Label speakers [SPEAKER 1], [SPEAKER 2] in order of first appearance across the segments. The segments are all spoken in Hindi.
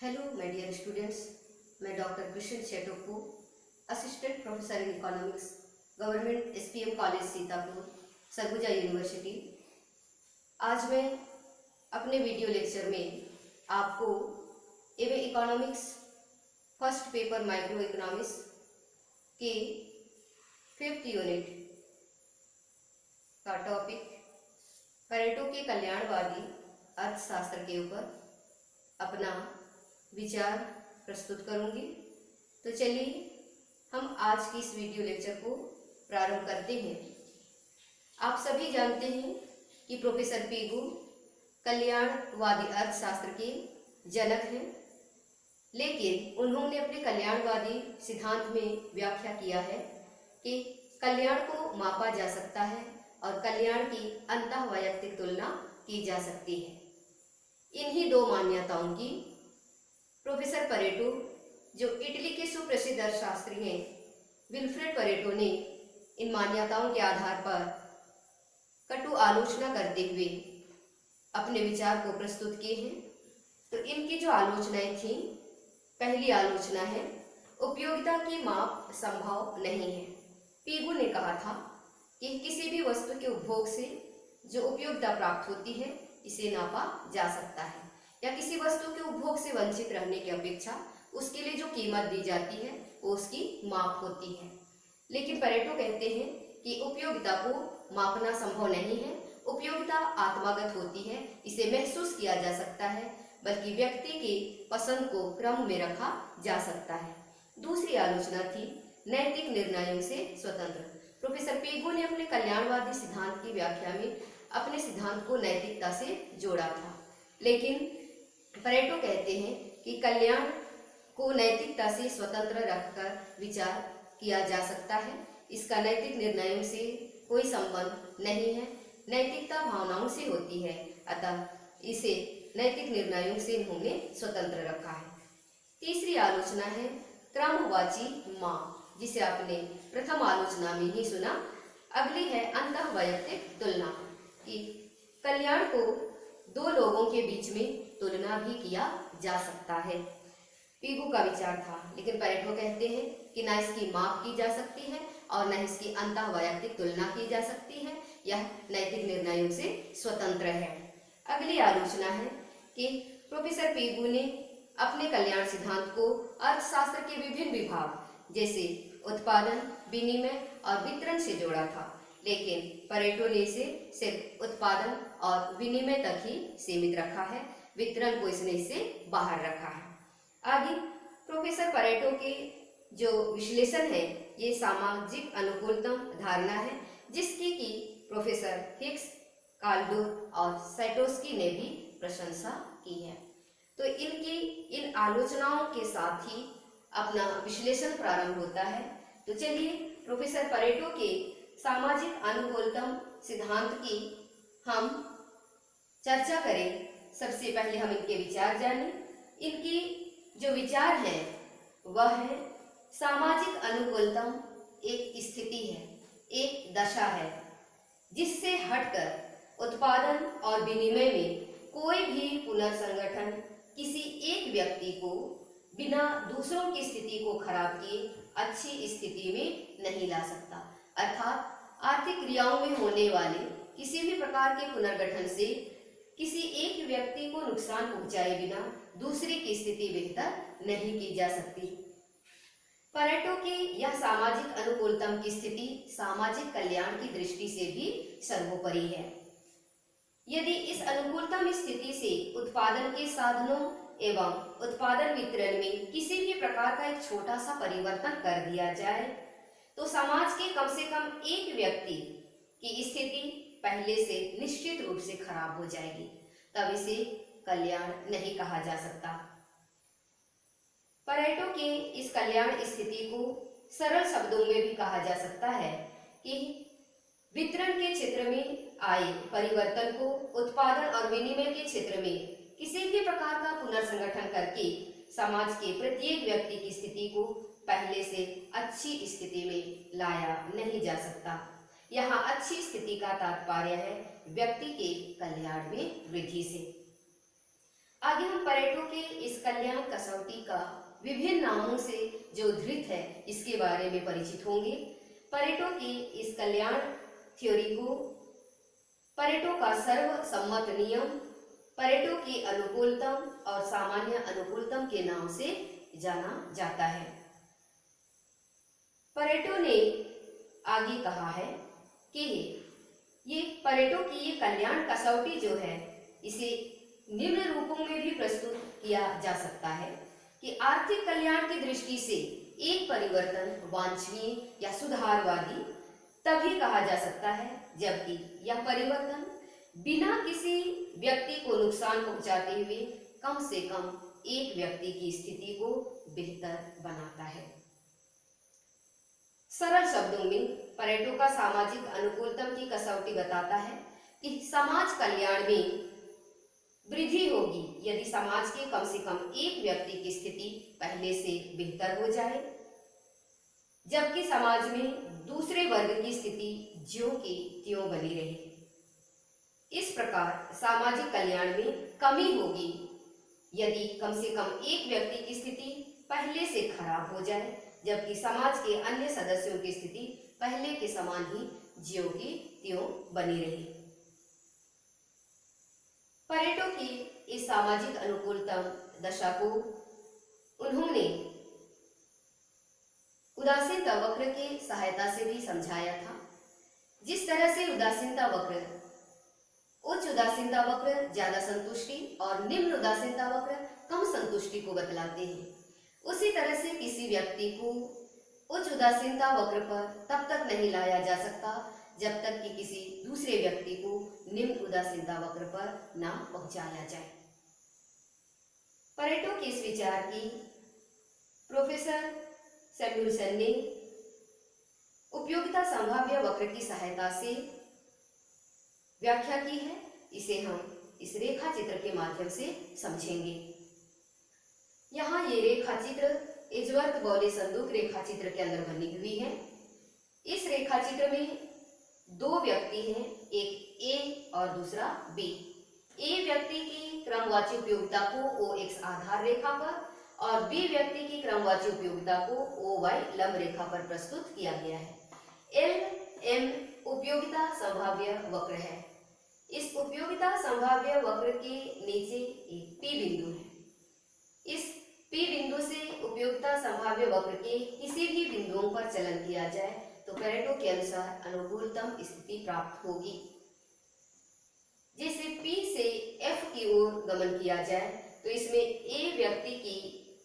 [SPEAKER 1] हेलो माय डियर स्टूडेंट्स, मैं doctor Krishna Chetoppu, assistant professor in economics, government SPM college Sitapur, Surguja university. आज मैं अपने वीडियो लेक्चर में आपको एवं economics first paper micro economics के 5th यूनिट का टॉपिक परेटो के कल्याणवादी अर्थशास्त्र के ऊपर अपना विचार प्रस्तुत करूंगी। तो चलिए हम आज की इस वीडियो लेक्चर को प्रारंभ करते हैं। आप सभी जानते हैं कि प्रोफेसर पीगू कल्याणवादी अर्थशास्त्र के जनक हैं, लेकिन उन्होंने अपने कल्याणवादी सिद्धांत में व्याख्या किया है कि कल्याण को मापा जा सकता है और कल्याण की अंतःवैयक्तिक तुलना की जा सकती है। इन्हीं दो मान्यताओं की प्रोफेसर परेटो, जो इटली के सुप्रसिद्ध अर्थशास्त्री हैं, विल्फ्रेड परेटो ने इन मान्यताओं के आधार पर कटु आलोचना करते हुए अपने विचार को प्रस्तुत किए हैं। तो इनकी जो आलोचनाएं थी, पहली आलोचना है उपयोगिता की माप संभव नहीं है। पीगू ने कहा था कि किसी भी वस्तु के उपभोग से जो उपयोगिता प्राप्त होती है इसे नापा जा सकता है, या किसी वस्तु के उपभोग से वंचित रहने की अपेक्षा उसके लिए जो कीमत दी जाती है वो उसकी माप होती है। लेकिन परेटो कहते हैं कि उपयोगिता को मापना संभव नहीं है। उपयोगिता आत्मागत होती है, इसे महसूस किया जा सकता है, बल्कि व्यक्ति की पसंद को क्रम में रखा जा सकता है। दूसरी आलोचना थी नैतिक निर्णयों से स्वतंत्र। प्रोफेसर पीगू ने अपने कल्याणवादी सिद्धांत की व्याख्या में अपने सिद्धांत को नैतिकता से जोड़ा था, लेकिन परेटो कहते हैं कि कल्याण को नैतिकता से स्वतंत्र रखकर विचार किया जा सकता है। इसका नैतिक निर्णयों से कोई संबंध नहीं है, नैतिकता भावनाओं से होती है, अतः इसे नैतिक निर्णयों से इन्होंने स्वतंत्र रखा है। तीसरी आलोचना है क्रमवाची माप, जिसे आपने प्रथम आलोचना में ही सुना। अगली है अंतःवैयक्तिक तुलना, कि कल्याण को दो लोगों के बीच में तुलना भी किया जा सकता है। पीगू का विचार था, लेकिन परेटो कहते हैं कि ना इसकी माप की जा सकती है और न इसकी अंतःवैयक्तिक तुलना की जा सकती है, यह नैतिक निर्णयों से स्वतंत्र है। अगली आलोचना है कि प्रोफेसर पीगू ने अपने कल्याण सिद्धांत को अर्थशास्त्र के विभिन्न विभाग जैसे उत्पादन, विनिमय और वितरण से जोड़ा था, लेकिन परेटो ने इसे सिर्फ उत्पादन और विनिमय तक ही सीमित रखा है, वितरण को इसने इससे बाहर रखा है। आगे प्रोफेसर परेटो के जो विश्लेषण है ये सामाजिक अनुकूलतम धारणा है, जिसकी की प्रोफेसर हिग्स, काल्डोर और सैटोस्की ने भी प्रशंसा की है। तो इनकी इन आलोचनाओं के साथ ही अपना विश्लेषण प्रारंभ होता है। तो चलिए प्रोफेसर परेटो के सामाजिक अनुकूलतम सिद्धांत की हम चर्चा करें। सबसे पहले हम इनके विचार जानें। इनकी जो विचार है वह है सामाजिक अनुकूलतम एक स्थिति है, एक दशा है, जिससे हटकर उत्पादन और विनिमय में कोई भी पुनर्संगठन किसी एक व्यक्ति को बिना दूसरों की स्थिति को खराब किए अच्छी स्थिति में नहीं ला सकता। अर्थात आर्थिक क्रियाओं में होने वाले किसी भी प्रकार के पुनर्गठन से किसी एक व्यक्ति को नुकसान पहुंचाए बिना दूसरे की स्थिति बेहतर नहीं की जा सकती। परेटो की यह सामाजिक अनुकूलतम की स्थिति सामाजिक कल्याण की दृष्टि से भी सर्वोपरि है। यदि इस अनुकूलतम स्थिति से उत्पादन के साधनों एवं उत्पादन वितरण में किसी भी प्रकार का एक छोटा सा परिवर्तन कर दिया जाए तो समाज के कम से कम एक व्यक्ति की स्थिति पहले से निश्चित रूप से खराब हो जाएगी, तब इसे कल्याण नहीं कहा जा सकता। परेटो के इस कल्याण स्थिति को सरल शब्दों में भी कहा जा सकता है कि वितरण के क्षेत्र में आए परिवर्तन को उत्पादन और विनिमय के क्षेत्र में किसी भी प्रकार का पुनर्संगठन करके समाज के प्रत्येक व्यक्ति की स्थिति को पहले से अच्छी स्थिति में लाया नहीं जा सकता। यहाँ अच्छी स्थिति का तात्पर्य है व्यक्ति के कल्याण में वृद्धि से। आगे हम परेटो के इस कल्याण कसौटी का विभिन्न नामों से जो धृत है इसके बारे में परिचित होंगे। परेटो के इस कल्याण थ्योरी को परेटो का सर्वसम्मत नियम, परेटो की अनुकूलतम और सामान्य अनुकूलतम के नाम से जाना जाता है। परेटो ने आगे कहा है कि ये परेटो की ये कल्याण कसौटी जो है इसे निम्न रूपों में भी प्रस्तुत किया जा सकता है कि आर्थिक कल्याण की दृष्टि से एक परिवर्तन वांछनीय या सुधारवादी तभी कहा जा सकता है जबकि यह परिवर्तन बिना किसी व्यक्ति को नुकसान पहुंचाते हुए कम से कम एक व्यक्ति की स्थिति को बेहतर बनाता है। सरल शब्दों में परेटो का सामाजिक अनुकूलतम की कसौटी बताता है कि समाज कल्याण में वृद्धि होगी यदि समाज के कम से कम एक व्यक्ति की स्थिति पहले से बेहतर हो जाए, जबकि समाज में दूसरे वर्ग की स्थिति ज्यों की त्यों बनी रहे। इस प्रकार सामाजिक कल्याण में कमी होगी यदि कम से कम एक व्यक्ति की स्थिति पहले से खराब हो जाए, जबकि समाज के अन्य सदस्यों की स्थिति पहले के समान ही ज्यों की त्यों बनी रही। परेटो की इस सामाजिक अनुकूलतम दशा को उन्होंने उदासीनता वक्र की सहायता से भी समझाया था। जिस तरह से उदासीनता वक्र, उच्च उदासीनता वक्र ज्यादा संतुष्टि और निम्न उदासीनता वक्र कम संतुष्टि को बतलाते हैं, उसी तरह से किसी व्यक्ति को उच्च उदासीनता वक्र पर तब तक नहीं लाया जा सकता जब तक कि किसी दूसरे व्यक्ति को निम्न उदासीनता वक्र पर ना पहुंचाया जाए। परेटो के इस विचार की प्रोफेसर सैमुअल्सन ने उपयोगिता संभाव्य वक्र की सहायता से व्याख्या की है। इसे हम इस रेखा चित्र के माध्यम से समझेंगे। यहाँ ये रेखा चित्र एजवर्थ बॉले संदूक रेखा चित्र के अंदर बनी हुई है। इस रेखा चित्र में दो व्यक्ति हैं, एक ए और दूसरा बी। ए व्यक्ति की क्रमवाची उपयोगिता को ओ एक्स आधार रेखा पर और बी व्यक्ति की क्रमवाची उपयोगिता को ओ वाई लंब रेखा पर प्रस्तुत किया गया है। एल एम उपयोगिता संभाव्य वक्र है। इस उपयोगिता संभाव्य वक्र के नीचे एक पी बिंदु है। इस पी बिंदु से उपयोगिता संभाव्य वक्र के किसी भी बिंदुओं पर चलन किया जाए तो परेटो के अनुसार अनुकूलतम स्थिति प्राप्त होगी। जैसे P से F की ओर गमन किया जाए तो इसमें A व्यक्ति की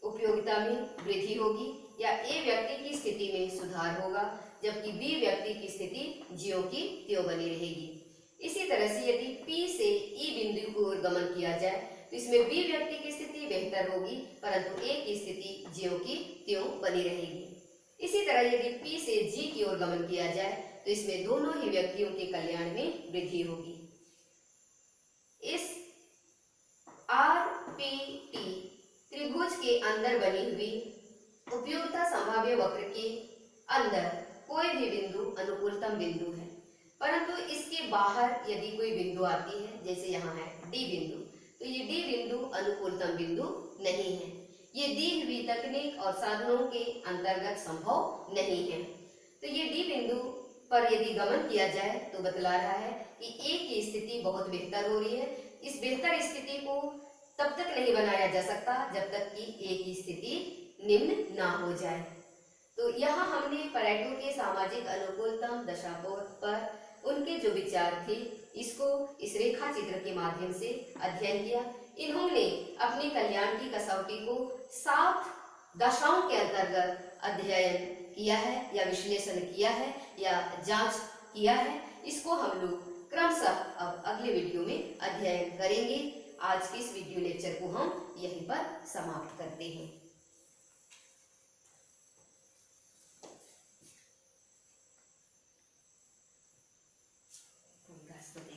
[SPEAKER 1] उपयोगिता में वृद्धि होगी या A व्यक्ति की स्थिति में सुधार होगा, जबकि B व्यक्ति की स्थिति ज्यों की त्यों बनी रहेगी। इसी तरह से यदि P से E बिंदु की ओर गमन किया जाए तो इसमें B व्यक्ति की स्थिति बेहतर होगी परंतु A की स्थिति ज्यों की त्यों बनी रहेगी। इसी तरह यदि P से G की ओर गमन किया जाए तो इसमें दोनों ही व्यक्तियों के कल्याण में वृद्धि होगी। इस RPT त्रिभुज के अंदर बनी हुई उपयोगिता संभाव्य वक्र के अंदर कोई भी बिंदु अनुकूलतम बिंदु है, परंतु इसके बाहर यदि कोई बिंदु आती है, जैसे यहाँ है D बिंदु, तो ये D बिंदु अनुकूलतम बिंदु नहीं है। ये दी हुई तकनीक और साधनों के अंतर्गत संभव नहीं है। तो ये डी बिंदु पर यदि गमन किया जाए तो बतला रहा है कि ए की स्थिति बहुत बेहतर हो रही है। इस बेहतर स्थिति को तब तक नहीं बनाया जा सकता जब तक कि ए की स्थिति निम्न ना हो जाए। तो यहाँ हमने परेटो के सामाजिक अनुकूलतम दशा पर उनके जो विचार थे इसको इस रेखा चित्र के माध्यम से अध्ययन किया। इन्होंने अपनी कल्याण की कसौटी को 7 दशाओं के अंतर्गत अध्ययन किया है या विश्लेषण किया है या जांच किया है। इसको हम लोग क्रमशः अब अगले वीडियो में अध्ययन करेंगे। आज के इस वीडियो लेक्चर को हम यहीं पर समाप्त करते हैं।